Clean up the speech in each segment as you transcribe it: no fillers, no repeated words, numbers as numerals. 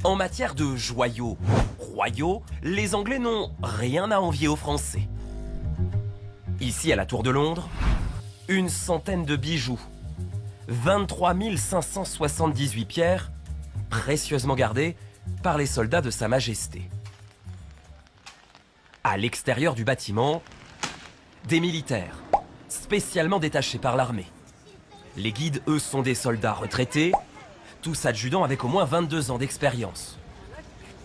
En matière de joyaux royaux, les Anglais n'ont rien à envier aux Français. Ici, à la Tour de Londres, une centaine de bijoux, 23 578 pierres, précieusement gardées par les soldats de Sa Majesté. À l'extérieur du bâtiment, des militaires, spécialement détachés par l'armée. Les guides, eux, sont des soldats retraités, tous adjudants avec au moins 22 ans d'expérience.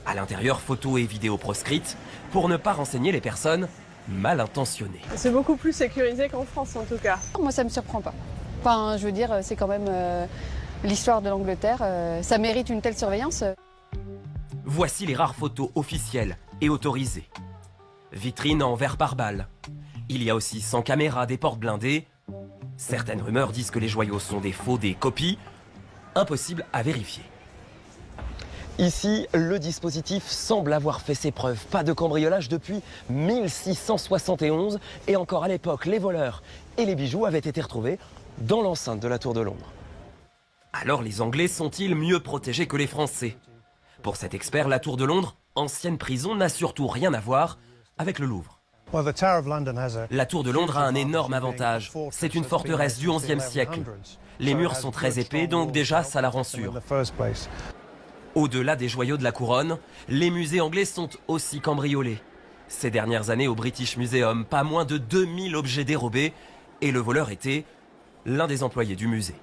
À l'intérieur, photos et vidéos proscrites pour ne pas renseigner les personnes mal intentionnées. C'est beaucoup plus sécurisé qu'en France en tout cas. Moi, ça me surprend pas. Enfin, je veux dire, c'est quand même l'histoire de l'Angleterre. Ça mérite une telle surveillance. Voici les rares photos officielles et autorisées. Vitrines en verre par balle. Il y a aussi sans caméra des portes blindées. Certaines rumeurs disent que les joyaux sont des faux, des copies. Impossible à vérifier. Ici, le dispositif semble avoir fait ses preuves. Pas de cambriolage depuis 1671. Et encore à l'époque, les voleurs et les bijoux avaient été retrouvés dans l'enceinte de la Tour de Londres. Alors les Anglais sont-ils mieux protégés que les Français? Pour cet expert, la Tour de Londres, ancienne prison, n'a surtout rien à voir avec le Louvre. La Tour de Londres a un énorme avantage. C'est une forteresse du XIe siècle. Les murs sont très épais, donc déjà, ça la rend sûre. Au-delà des joyaux de la couronne, les musées anglais sont aussi cambriolés. Ces dernières années, au British Museum, pas moins de 2000 objets dérobés, et le voleur était l'un des employés du musée.